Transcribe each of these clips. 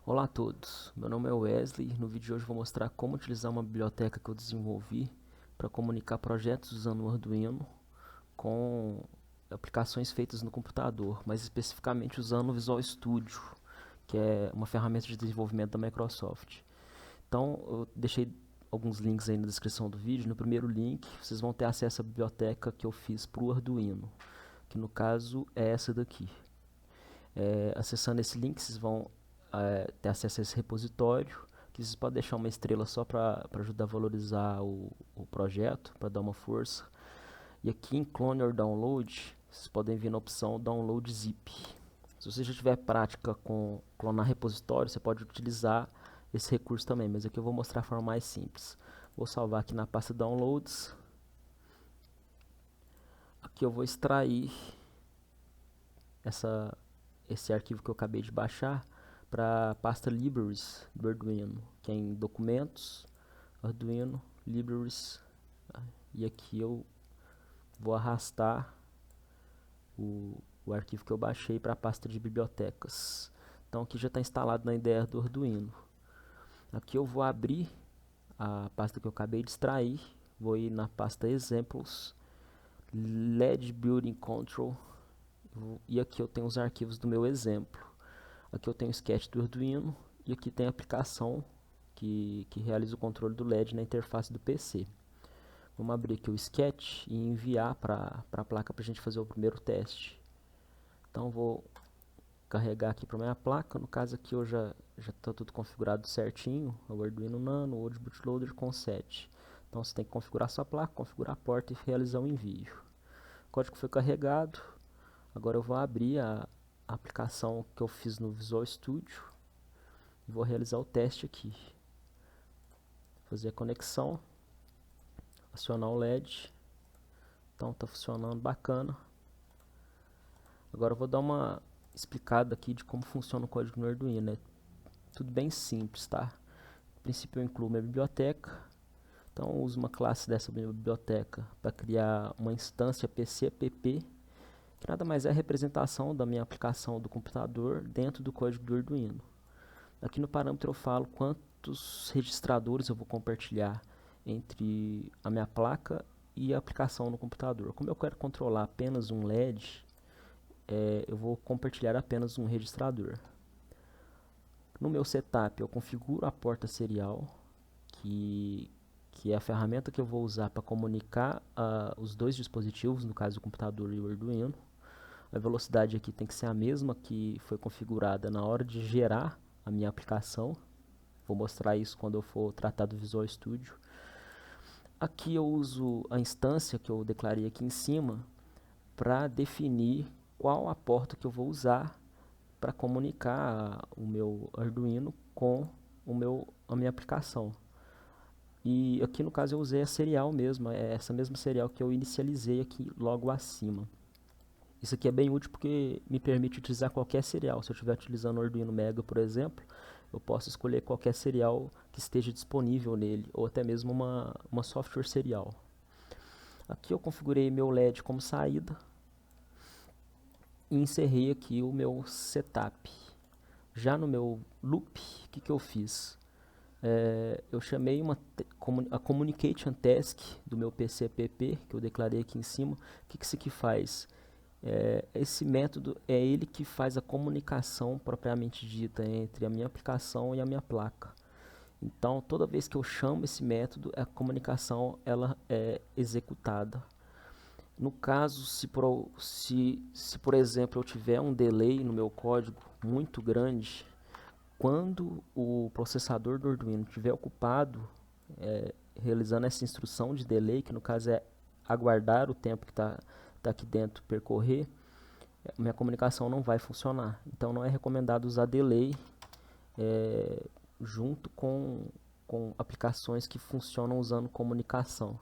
Olá a todos, meu nome é Wesley. No vídeo de hoje vou mostrar como utilizar uma biblioteca que eu desenvolvi para comunicar projetos usando o Arduino com aplicações feitas no computador, mais especificamente usando o Visual Studio, que é uma ferramenta de desenvolvimento da Microsoft. Então eu deixei alguns links aí na descrição do vídeo. No primeiro link vocês vão ter acesso à biblioteca que eu fiz para o Arduino, que no caso é essa daqui. Acessando esse link, vocês vão ter acesso a esse repositório, que vocês podem deixar uma estrela só para ajudar a valorizar o projeto, para dar uma força. E aqui em Clone or Download, vocês podem vir na opção Download Zip. Se você já tiver prática com clonar repositório, você pode utilizar esse recurso também, mas aqui eu vou mostrar a forma mais simples. Vou salvar aqui na pasta Downloads. Aqui eu vou extrair esse arquivo que eu acabei de baixar para a pasta Libraries do Arduino, que é em Documentos, Arduino, Libraries. E aqui eu vou arrastar o arquivo que eu baixei para a pasta de bibliotecas. Então aqui já está instalado na IDE do Arduino. Aqui eu vou abrir a pasta que eu acabei de extrair, vou ir na pasta Examples, LED Building Control, e aqui eu tenho os arquivos do meu exemplo. Aqui eu tenho o sketch do Arduino e aqui tem a aplicação que realiza o controle do LED na interface do PC. Vamos abrir aqui o sketch e enviar para a placa para a gente fazer o primeiro teste. Então vou carregar aqui para minha placa. No caso aqui eu já está tudo configurado certinho. O Arduino Nano, o Old Bootloader com 7. Então você tem que configurar sua placa, configurar a porta e realizar o envio. O código foi carregado. Agora eu vou abrir a aplicação que eu fiz no Visual Studio e vou realizar o teste aqui. Fazer a conexão, acionar o LED. Então está funcionando bacana. Agora eu vou dar uma explicada aqui de como funciona o código no Arduino. É tudo bem simples, tá? No princípio eu incluo minha biblioteca. Então eu uso uma classe dessa minha biblioteca para criar uma instância PCApp, que nada mais é a representação da minha aplicação do computador dentro do código do Arduino. Aqui no parâmetro eu falo quantos registradores eu vou compartilhar entre a minha placa e a aplicação no computador. Como eu quero controlar apenas um LED, eu vou compartilhar apenas um registrador. No meu setup eu configuro a porta serial, que é a ferramenta que eu vou usar para comunicar os dois dispositivos, no caso o computador e o Arduino. A velocidade aqui tem que ser a mesma que foi configurada na hora de gerar a minha aplicação. Vou mostrar isso quando eu for tratar do Visual Studio. Aqui eu uso a instância que eu declarei aqui em cima para definir qual a porta que eu vou usar para comunicar o meu Arduino com a minha aplicação. E aqui no caso eu usei a serial mesmo, é essa mesma serial que eu inicializei aqui logo acima. Isso aqui é bem útil porque me permite utilizar qualquer serial. Se eu estiver utilizando o Arduino Mega, por exemplo, eu posso escolher qualquer serial que esteja disponível nele, ou até mesmo uma software serial. Aqui eu configurei meu LED como saída e encerrei aqui o meu setup. Já no meu loop, o que eu fiz? Eu chamei a communication task do meu PCApp, que eu declarei aqui em cima. O que isso aqui faz? Esse método é ele que faz a comunicação propriamente dita entre a minha aplicação e a minha placa. Então, toda vez que eu chamo esse método, a comunicação ela é executada. No caso, se por exemplo eu tiver um delay no meu código muito grande, quando o processador do Arduino estiver ocupado realizando essa instrução de delay, que no caso é aguardar o tempo que está aqui dentro percorrer, minha comunicação não vai funcionar. Então não é recomendado usar delay junto com aplicações que funcionam usando comunicação.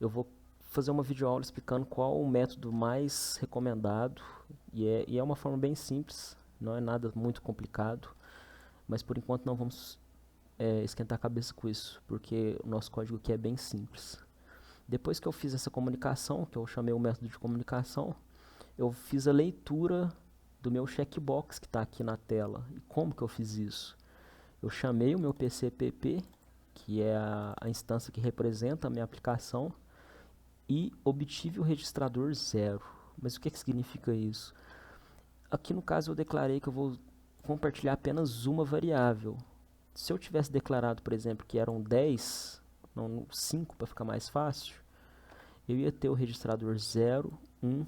Eu vou fazer uma videoaula explicando qual o método mais recomendado e é uma forma bem simples, não é nada muito complicado, mas por enquanto não vamos esquentar a cabeça com isso, porque o nosso código aqui é bem simples. Depois que eu fiz essa comunicação, que eu chamei o método de comunicação, eu fiz a leitura do meu checkbox que está aqui na tela. E como que eu fiz isso? Eu chamei o meu PCPP, que é a instância que representa a minha aplicação, e obtive o registrador 0. Mas o que significa isso? Aqui no caso eu declarei que eu vou compartilhar apenas uma variável. Se eu tivesse declarado, por exemplo, que eram 10, não 5 para ficar mais fácil, eu ia ter o registrador 0, 1,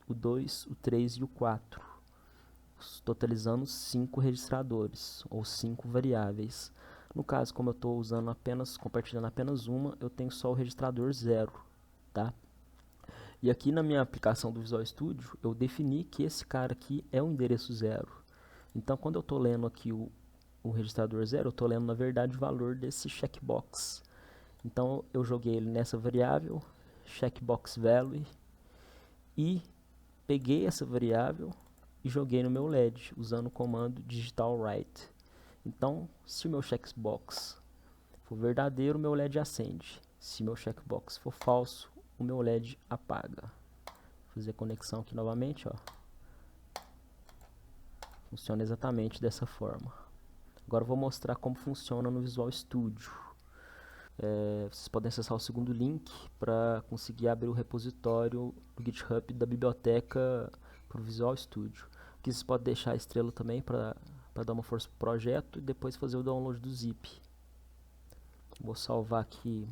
o 2, o 3 e o 4, totalizando 5 registradores, ou 5 variáveis. No caso, como eu estou compartilhando apenas uma, eu tenho só o registrador 0, tá? E aqui na minha aplicação do Visual Studio, eu defini que esse cara aqui é o endereço 0. Então, quando eu estou lendo aqui o registrador 0, eu estou lendo, na verdade, o valor desse checkbox. Então, eu joguei ele nessa variável, checkbox value, e peguei essa variável e joguei no meu LED, usando o comando digital write. Então, se o meu checkbox for verdadeiro, o meu LED acende. Se meu checkbox for falso, o meu LED apaga. Vou fazer a conexão aqui novamente, ó. Funciona exatamente dessa forma. Agora eu vou mostrar como funciona no Visual Studio. Vocês podem acessar o segundo link para conseguir abrir o repositório do GitHub da biblioteca para o Visual Studio. Aqui vocês podem deixar a estrela também para dar uma força para o projeto e depois fazer o download do zip. Vou salvar aqui,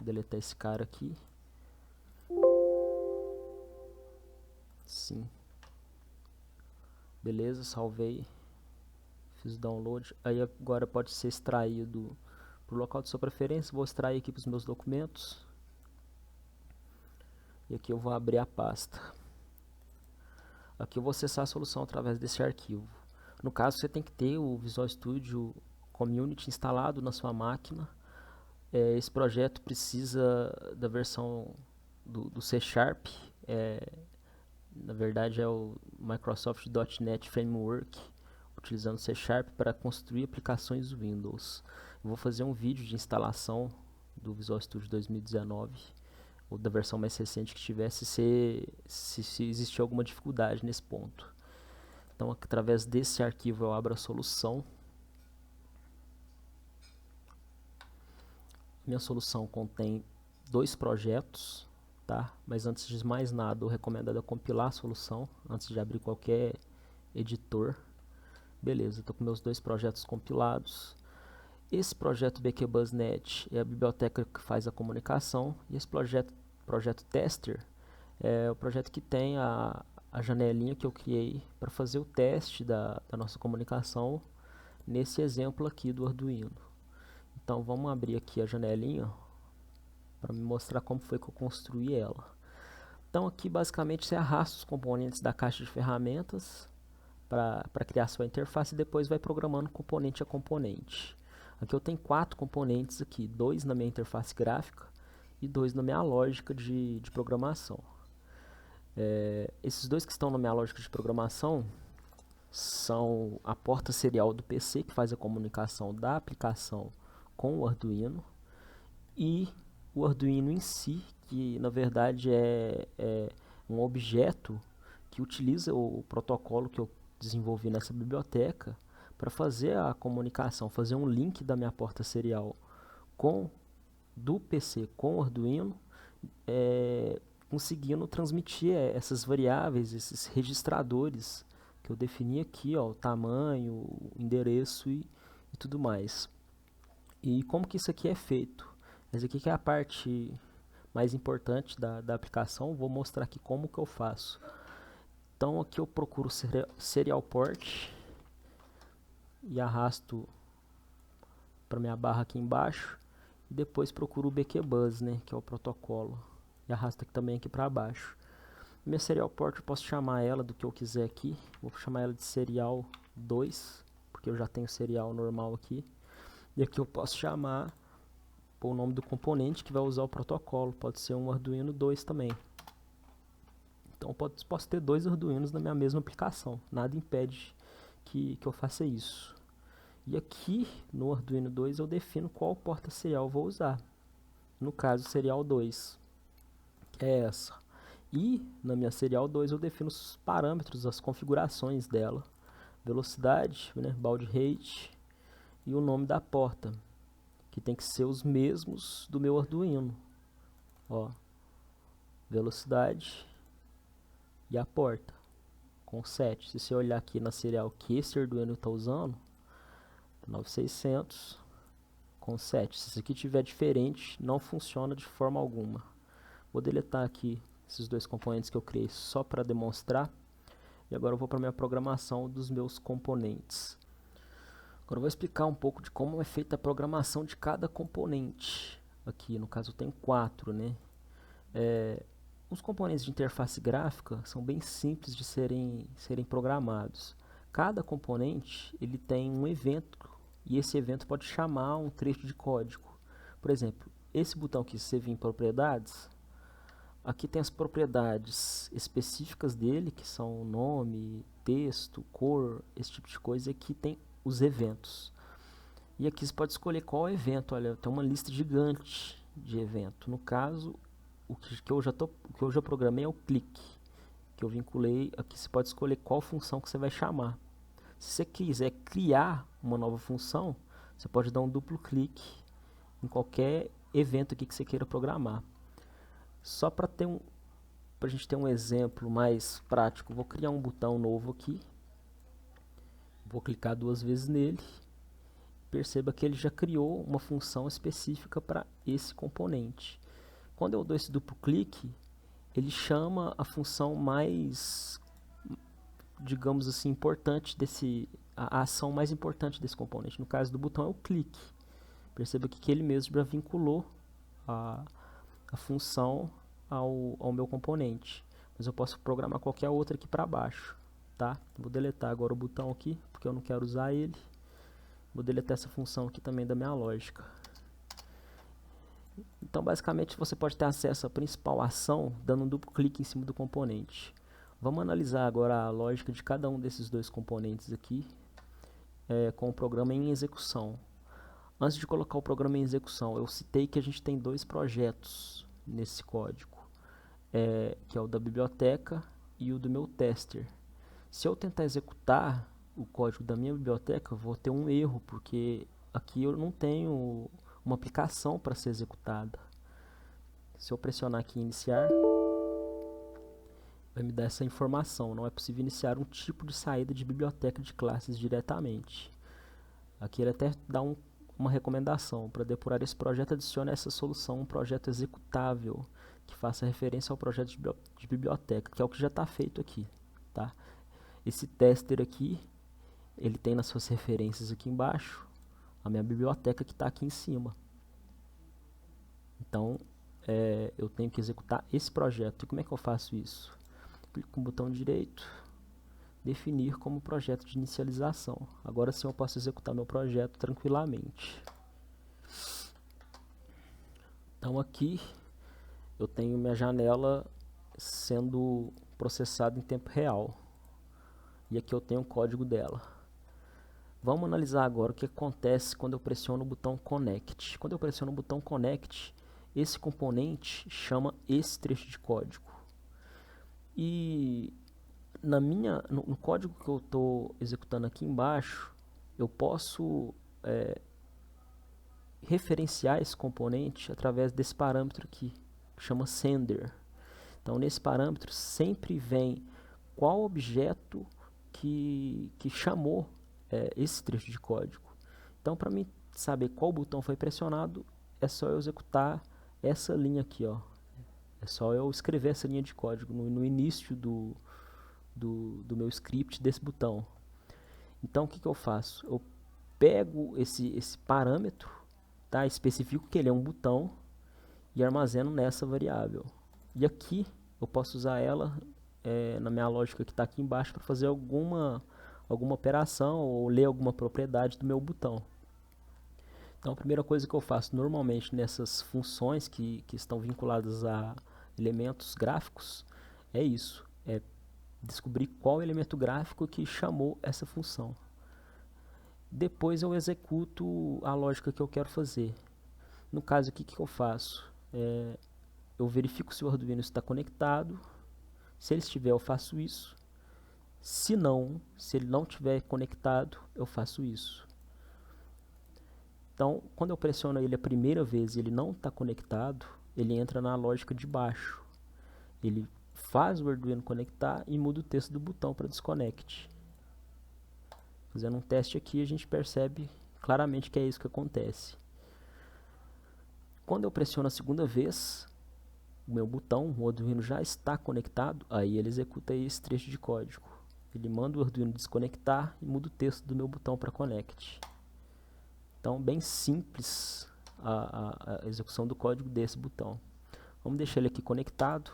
deletar esse cara aqui. Sim. Beleza, salvei. Fiz o download. Aí agora pode ser extraído para o local de sua preferência. Vou extrair aqui para os meus documentos. E aqui eu vou abrir a pasta. Aqui eu vou acessar a solução através desse arquivo. No caso, você tem que ter o Visual Studio Community instalado na sua máquina. Esse projeto precisa da versão do C Sharp. Na verdade, é o Microsoft.NET Framework, utilizando C Sharp para construir aplicações Windows. Eu vou fazer um vídeo de instalação do Visual Studio 2019, ou da versão mais recente que tivesse, se existir alguma dificuldade nesse ponto. Então, através desse arquivo eu abro a solução. Minha solução contém 2 projetos, tá? Mas antes de mais nada, o recomendado é compilar a solução, antes de abrir qualquer editor. Beleza, estou com meus 2 projetos compilados. Esse projeto BQBuzzNet é a biblioteca que faz a comunicação, e esse projeto Tester é o projeto que tem a janelinha que eu criei para fazer o teste da nossa comunicação nesse exemplo aqui do Arduino. Então vamos abrir aqui a janelinha para me mostrar como foi que eu construí ela. Então aqui basicamente você arrasta os componentes da caixa de ferramentas para criar sua interface e depois vai programando componente a componente. Aqui eu tenho 4 componentes aqui, 2 na minha interface gráfica e 2 na minha lógica de programação. Esses 2 que estão na minha lógica de programação são a porta serial do PC, que faz a comunicação da aplicação com o Arduino, e o Arduino em si, que na verdade é um objeto que utiliza o protocolo que eu desenvolvi nessa biblioteca para fazer a comunicação, fazer um link da minha porta serial do PC com o Arduino, conseguindo transmitir essas variáveis, esses registradores que eu defini aqui, ó, o tamanho, o endereço e tudo mais. E como que isso aqui é feito? Essa aqui que é a parte mais importante da aplicação. Vou mostrar aqui como que eu faço. Então aqui eu procuro serial port e arrasto para minha barra aqui embaixo, e depois procuro o BQBuzz, né, que é o protocolo, e arrasto aqui também aqui para baixo. Minha serial port eu posso chamar ela do que eu quiser aqui. Vou chamar ela de serial 2, porque eu já tenho serial normal aqui. E aqui eu posso chamar o nome do componente que vai usar o protocolo. Pode ser um Arduino 2 também. Então posso ter 2 Arduinos na minha mesma aplicação. Nada impede que eu faça isso. E aqui no Arduino 2 eu defino qual porta serial eu vou usar. No caso, serial 2, que é essa. E na minha serial 2 eu defino os parâmetros, as configurações dela, velocidade, né, baud rate e o nome da porta, que tem que ser os mesmos do meu Arduino. Ó, velocidade e a porta com 7. Se você olhar aqui na serial que esse Arduino está usando, 9600 com 7. Se isso aqui tiver diferente, não funciona de forma alguma. Vou deletar aqui esses dois componentes que eu criei só para demonstrar. E agora eu vou para a minha programação dos meus componentes. Agora eu vou explicar um pouco de como é feita a programação de cada componente. Aqui, no caso, eu tenho 4, né? Os componentes de interface gráfica são bem simples de serem programados. Cada componente ele tem um evento e esse evento pode chamar um trecho de código. Por exemplo, esse botão aqui, se você vir em propriedades, aqui tem as propriedades específicas dele, que são nome, texto, cor, esse tipo de coisa. E aqui tem os eventos. E aqui você pode escolher qual evento. Olha, tem uma lista gigante de evento. No caso, o que eu já programei é o clique, que eu vinculei. Aqui você pode escolher qual função que você vai chamar. Se você quiser criar uma nova função, você pode dar um duplo clique em qualquer evento aqui que você queira programar. Só para a gente ter um exemplo mais prático, vou criar um botão novo aqui. Vou clicar 2 vezes nele. Perceba que ele já criou uma função específica para esse componente. Quando eu dou esse duplo clique, ele chama a função mais, digamos assim, importante a ação mais importante desse componente. No caso do botão é o clique. Perceba que ele mesmo já vinculou a função ao meu componente. Mas eu posso programar qualquer outra aqui para baixo, tá? Vou deletar agora o botão aqui, porque eu não quero usar ele. Vou deletar essa função aqui também da minha lógica. Então, basicamente, você pode ter acesso à principal ação dando um duplo clique em cima do componente. Vamos analisar agora a lógica de cada um desses dois componentes aqui, com o programa em execução. Antes de colocar o programa em execução, eu citei que a gente tem 2 projetos nesse código, que é o da biblioteca e o do meu tester. Se eu tentar executar o código da minha biblioteca, eu vou ter um erro, porque aqui eu não tenho uma aplicação para ser executada. Se eu pressionar aqui em iniciar, vai me dar essa informação. Não é possível iniciar um tipo de saída de biblioteca de classes diretamente. Aqui ele até dá uma recomendação. Para depurar esse projeto, adicione a essa solução um projeto executável que faça referência ao projeto de biblioteca, que é o que já está feito aqui, tá? Esse tester aqui, ele tem nas suas referências aqui embaixo a minha biblioteca que está aqui em cima. Então, eu tenho que executar esse projeto. E como é que eu faço isso? Clico com o botão direito, definir como projeto de inicialização. Agora sim eu posso executar meu projeto tranquilamente. Então aqui eu tenho minha janela sendo processada em tempo real. E aqui eu tenho o código dela. Vamos analisar agora o que acontece quando eu pressiono o botão Connect. Quando eu pressiono o botão Connect, esse componente chama esse trecho de código. E no código que eu estou executando aqui embaixo, eu posso referenciar esse componente através desse parâmetro aqui, que chama Sender. Então, nesse parâmetro sempre vem qual objeto que chamou esse trecho de código. Então, para mim saber qual botão foi pressionado, é só eu executar essa linha aqui, ó. É só eu escrever essa linha de código no início do meu script desse botão. Então, o que eu faço? Eu pego esse parâmetro, tá? Especifico que ele é um botão e armazeno nessa variável. E aqui eu posso usar ela na minha lógica que está aqui embaixo para fazer alguma operação ou ler alguma propriedade do meu botão. Então, a primeira coisa que eu faço normalmente nessas funções que estão vinculadas a elementos gráficos é isso, descobrir qual elemento gráfico que chamou essa função. Depois eu executo a lógica que eu quero fazer. No caso aqui, o que eu faço? Eu verifico se o Arduino está conectado Se ele estiver, eu faço isso. Se não, se ele não estiver conectado, eu faço isso. Então, quando eu pressiono ele a primeira vez e ele não está conectado, ele entra na lógica de baixo. Ele faz o Arduino conectar e muda o texto do botão para desconecte. Fazendo um teste aqui, a gente percebe claramente que é isso que acontece. Quando eu pressiono a segunda vez, o meu botão, o Arduino já está conectado, aí ele executa esse trecho de código. Ele manda o Arduino desconectar e muda o texto do meu botão para connect. Então, bem simples a execução do código desse botão. Vamos deixar ele aqui conectado.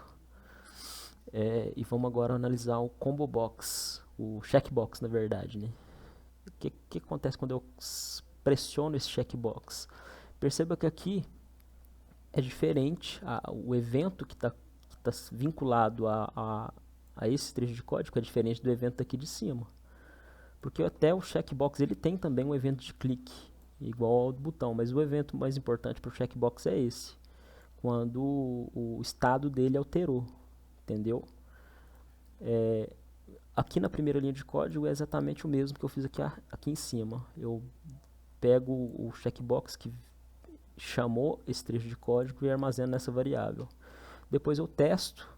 E vamos agora analisar o combo box, o checkbox na verdade, né? O que acontece quando eu pressiono esse checkbox? Perceba que aqui é diferente, o evento que está vinculado a esse trecho de código é diferente do evento aqui de cima. Porque até o checkbox ele tem também um evento de clique, igual ao do botão, mas o evento mais importante para o checkbox é esse, quando o estado dele alterou, entendeu? Aqui na primeira linha de código é exatamente o mesmo que eu fiz aqui em cima. Eu pego o checkbox que chamou esse trecho de código e armazeno nessa variável. Depois eu testo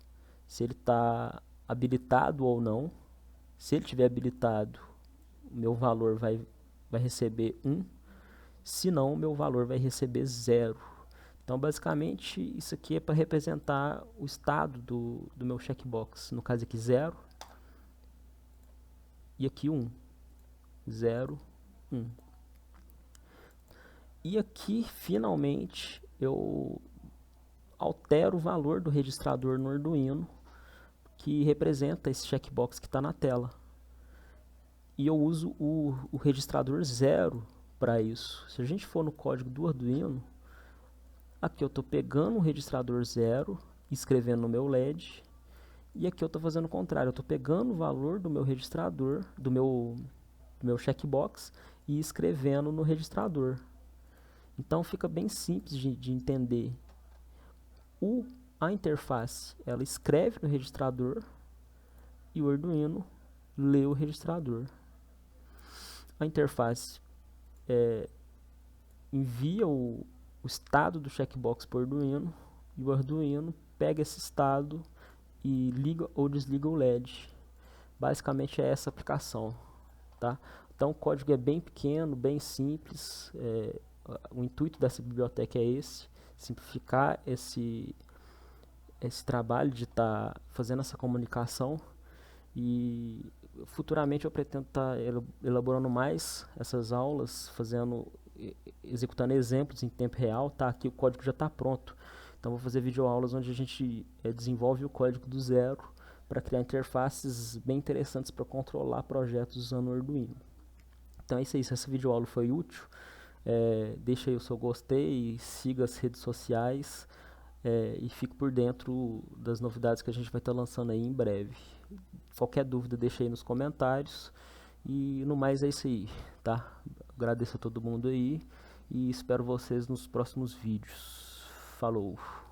se ele está habilitado ou não. Se ele estiver habilitado, o meu valor vai receber 1. Se não, o meu valor vai receber 0. Então, basicamente, isso aqui é para representar o estado do meu checkbox. No caso aqui, 0. E aqui 1. 0, 1. E aqui, finalmente, eu altero o valor do registrador no Arduino, que representa esse checkbox que está na tela. E eu uso o registrador 0 para isso. Se a gente for no código do Arduino, aqui eu estou pegando o registrador 0, escrevendo no meu LED, e aqui eu estou fazendo o contrário. Eu estou pegando o valor do meu registrador, do meu checkbox, e escrevendo no registrador. Então fica bem simples de entender. A interface, ela escreve no registrador e o Arduino lê o registrador. A interface envia o estado do checkbox para o Arduino e o Arduino pega esse estado e liga ou desliga o LED. Basicamente é essa aplicação, tá? Então o código é bem pequeno, bem simples. O intuito dessa biblioteca é esse, simplificar esse trabalho de estar fazendo essa comunicação, e futuramente eu pretendo estar elaborando mais essas aulas, executando exemplos em tempo real, tá? Aqui o código já está pronto, então vou fazer videoaulas onde a gente desenvolve o código do zero para criar interfaces bem interessantes para controlar projetos usando o Arduino. Então é isso aí, se essa videoaula foi útil, deixa aí o seu gostei, siga as redes sociais, e fique por dentro das novidades que a gente vai estar lançando aí em breve. Qualquer dúvida deixa aí nos comentários, e no mais é isso aí, tá? Agradeço a todo mundo aí e espero vocês nos próximos vídeos. Falou!